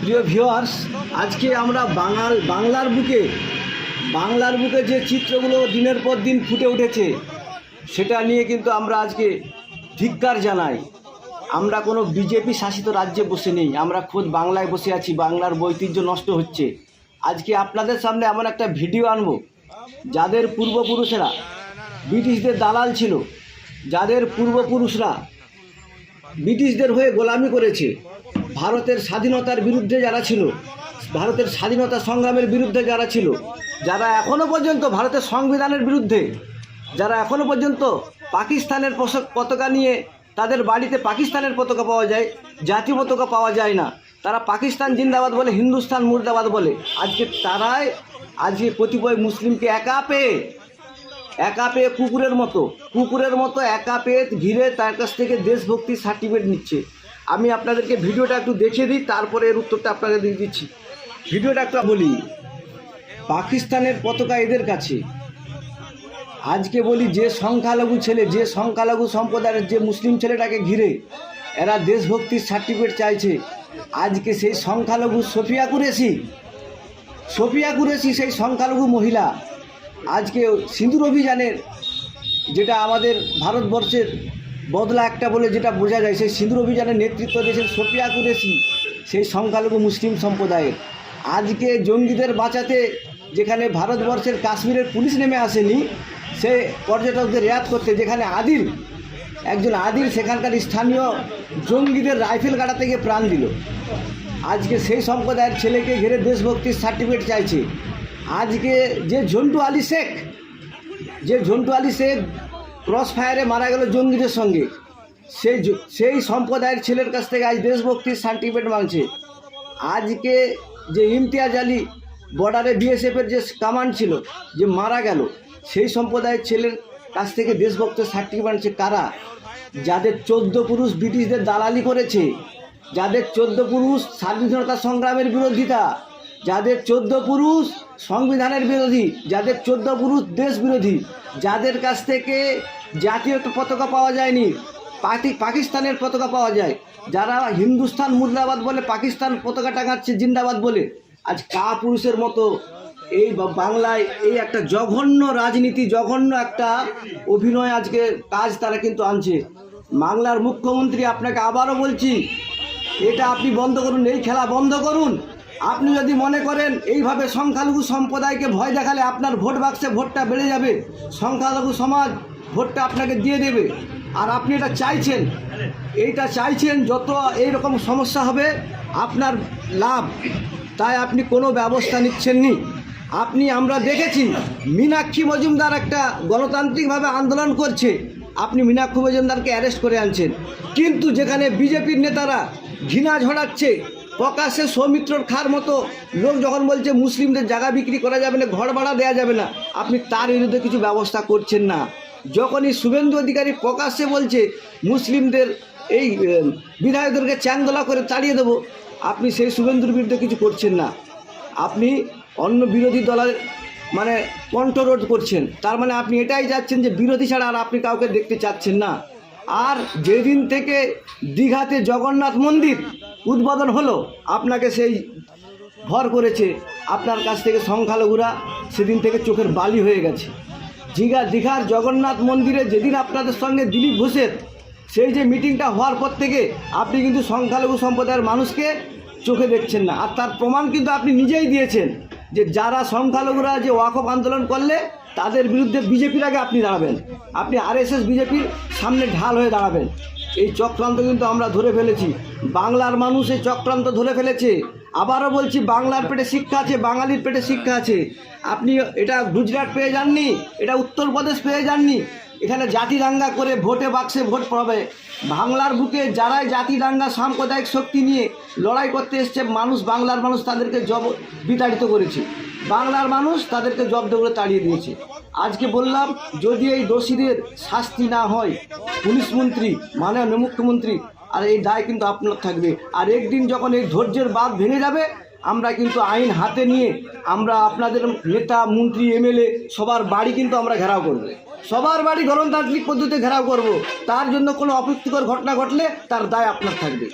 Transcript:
প্রিয় ভিউয়ার্স, আজকে আমরা বাংলার বুকে যে চিত্রগুলো দিনের পর দিন ফুটে উঠেছে সেটা নিয়ে কিন্তু আমরা আজকে ধিক্কার জানাই। আমরা কোনো বিজেপি শাসিত রাজ্যে বসে নেই, আমরা খোদ বাংলায় বসে আছি। বাংলার ঐতিহ্য নষ্ট হচ্ছে। আজকে আপনাদের সামনে এমন একটা ভিডিও আনবো, যাদের পূর্বপুরুষরা ব্রিটিশদের দালাল ছিল, যাদের পূর্বপুরুষরা ব্রিটিশদের হয়ে গোলামি করেছে, ভারতের স্বাধীনতার বিরুদ্ধে যারা ছিল, ভারতের স্বাধীনতা সংগ্রামের বিরুদ্ধে যারা ছিল, যারা এখনও পর্যন্ত ভারতের সংবিধানের বিরুদ্ধে, যারা এখনও পর্যন্ত পাকিস্তানের পতাকা নিয়ে তাদের বাড়িতে পাকিস্তানের পতাকা পাওয়া যায়, জাতীয় পতাকা পাওয়া যায় না, তারা পাকিস্তান জিন্দাবাদ বলে, হিন্দুস্তান মুর্দাবাদ বলে। তারাই আজকে কতিপয় মুসলিমকে একা পেয়ে কুকুরের মতো একা পেয়ে ঘিরে তার কাছ থেকে দেশভক্তির সার্টিফিকেট নিচ্ছে। আমি আপনাদেরকে ভিডিওটা একটু দেখিয়ে দিই, তারপরে এর উত্তরটা আপনাদের দিয়ে দিচ্ছি। ভিডিওটা একটা বলি, পাকিস্তানের পতাকা এদের কাছে। আজকে বলি, যে সংখ্যালঘু ছেলে, যে সংখ্যালঘু সম্প্রদায়ের যে মুসলিম ছেলেটাকে ঘিরে এরা দেশভক্তির সার্টিফিকেট চাইছে, আজকে সেই সংখ্যালঘু সোফিয়া কুরেশি সেই সংখ্যালঘু মহিলা আজকে সিঁদুর অভিযানের, যেটা আমাদের ভারতবর্ষের বদলা একটা বলে যেটা বোঝা যায়, সেই সিঁদুর অভিযানের নেতৃত্ব দিয়েছেন সোফিয়া কুরেশি, সেই সংখ্যালঘু মুসলিম সম্প্রদায়ের। আজকে জঙ্গিদের বাঁচাতে যেখানে ভারতবর্ষের কাশ্মীরের পুলিশ নেমে আসেনি, সে পর্যটকদের রেয়াত করতে, যেখানে একজন আদিল সেখানকার স্থানীয় জঙ্গিদের রাইফেল কাটাতে গিয়ে প্রাণ দিল। আজকে সেই সম্প্রদায়ের ছেলেকে ঘিরে দেশভক্তির সার্টিফিকেট চাইছে। আজকে যে ঝন্টু আলী শেখ ক্রস ফায়ারে মারা গেল জঙ্গিদের সঙ্গে, সেই সম্প্রদায়ের ছেলের কাছ থেকে আজ দেশভক্তির সার্টিফিকেট মাংছে। আজকে যে ইমতিয়াজ আলী বর্ডারে বিএসএফের যে কামান্ড ছিল, যে মারা গেল, সেই সম্প্রদায়ের ছেলের কাছ থেকে দেশভক্তির সার্টিফিকেট মাংছে কারা? যাদের 14 পুরুষ ব্রিটিশদের দালালি করেছে, যাদের 14 পুরুষ স্বাধীনতা সংগ্রামের বিরোধিতা, যাদের 14 পুরুষ সংবিধানের বিরোধী, যাদের 14 পুরুষ দেশ বিরোধী, যাদের কাছ থেকে জাতীয় পতাকা পাওয়া যায়নি, পাকিস্তানের পতাকা পাওয়া যায়, যারা হিন্দুস্তান মুর্দাবাদ বলে পাকিস্তান পতাকা টাঙাচ্ছে জিন্দাবাদ বলে। আজ কাপুরুষের মতো এই বাংলায় এই একটা জঘন্য রাজনীতি, জঘন্য একটা অভিনয় আজকে কাজ তারা কিন্তু আনছে। বাংলার মুখ্যমন্ত্রী, আপনাকে আবারও বলছি, এটা আপনি বন্ধ করুন, এই খেলা বন্ধ করুন। আপনি যদি মনে করেন এইভাবে সংখ্যালঘু সম্প্রদায়কে ভয় দেখালে আপনার ভোট বাক্সে ভোটটা বেড়ে যাবে, সংখ্যালঘু সমাজ ভোটটা আপনাকে দিয়ে দেবে, আর আপনি এটা চাইছেন, যত এইরকম সমস্যা হবে আপনার লাভ, তাই আপনি কোনো ব্যবস্থা নিচ্ছেন নি। আমরা দেখেছি মীনাক্ষী মজুমদার একটা গণতান্ত্রিকভাবে আন্দোলন করছে, আপনি মীনাক্ষী মজুমদারকে অ্যারেস্ট করে আনছেন। কিন্তু যেখানে বিজেপির নেতারা ঘৃণা ঝড়াচ্ছে, প্রকাশ্যে সৌমিত্রর খার মতো লোক যখন বলছে মুসলিমদের জায়গা বিক্রি করা যাবে না, ঘর ভাড়া দেওয়া যাবে না, আপনি তার বিরুদ্ধে কিছু ব্যবস্থা করছেন না। যখনই শুভেন্দু অধিকারী প্রকাশ্যে বলছে মুসলিমদের এই বিধায়কদেরকে চ্যাংদোলা করে তাড়িয়ে দেবো, আপনি সেই শুভেন্দুর বিরুদ্ধে কিছু করছেন না। আপনি অন্য বিরোধী দলের কণ্ঠরোধ করছেন, তার মানে আপনি এটাই যাচ্ছেন যে বিরোধী ছাড়া আর আপনি কাউকে দেখতে চাচ্ছেন না। আর যেদিন থেকে দীঘাতে জগন্নাথ মন্দির উদ্বোধন হলো, আপনাকে সেই ভর করেছে, আপনার কাছ থেকে সংখ্যালঘুরা সেদিন থেকে চোখের বালি হয়ে গেছে। দীঘার জগন্নাথ মন্দিরে যেদিন আপনাদের সঙ্গে দিলীপ ঘোষের সেই যে মিটিংটা হওয়ার পর থেকে আপনি কিন্তু সংখ্যালঘু সম্প্রদায়ের মানুষকে চোখে দেখছেন না। আর তার প্রমাণ কিন্তু আপনি নিজেই দিয়েছেন, যে যারা সংখ্যালঘুরা যে ওয়াকফ আন্দোলন করলে তাদের বিরুদ্ধে বিজেপির আগে আপনি দাঁড়াবেন, আপনি আরএসএস বিজেপির সামনে ঢাল হয়ে দাঁড়াবেন। এই চক্রান্ত কিন্তু আমরা ধরে ফেলেছি, বাংলার মানুষ এই চক্রান্ত ধরে ফেলেছে। আবারও বলছি, বাংলার পেটে শিক্ষা আছে, বাঙালির পেটে শিক্ষা আছে। আপনি এটা গুজরাট পেয়ে যাননি, এটা উত্তরপ্রদেশ পেয়ে যাননি। এখানে জাতি দাঙ্গা করে ভোটে বাক্সে ভোট পাবে। বাংলার বুকে যারাই জাতি দাঙ্গা সাম্প্রদায়িক শক্তি নিয়ে লড়াই করতে এসছে মানুষ, বাংলার মানুষ তাদেরকে বিতাড়িত করেছে, বাংলার মানুষ তাদেরকে জব্দ করে তাড়িয়ে দিয়েছে। আজকে বললাম, যদি এই দোষীদের শাস্তি না হয়, পুলিশ মন্ত্রী মাননীয় মুখ্যমন্ত্রী, আর এই দায় কিন্তু আপনার থাকবে। আর একদিন যখন এই ধৈর্যের বাঁধ ভেঙে যাবে, আমরা কিন্তু আইন হাতে নিয়ে আমরা আপনাদের নেতা মন্ত্রী এমএলএ সবার বাড়ি কিন্তু আমরা ঘেরাও করব, সবার বাড়ি গণতান্ত্রিক পদ্ধতিতে ঘেরাও করব। তার জন্য কোনো অপ্রীতিকর ঘটনা ঘটলে তার দায় আপনার থাকবে।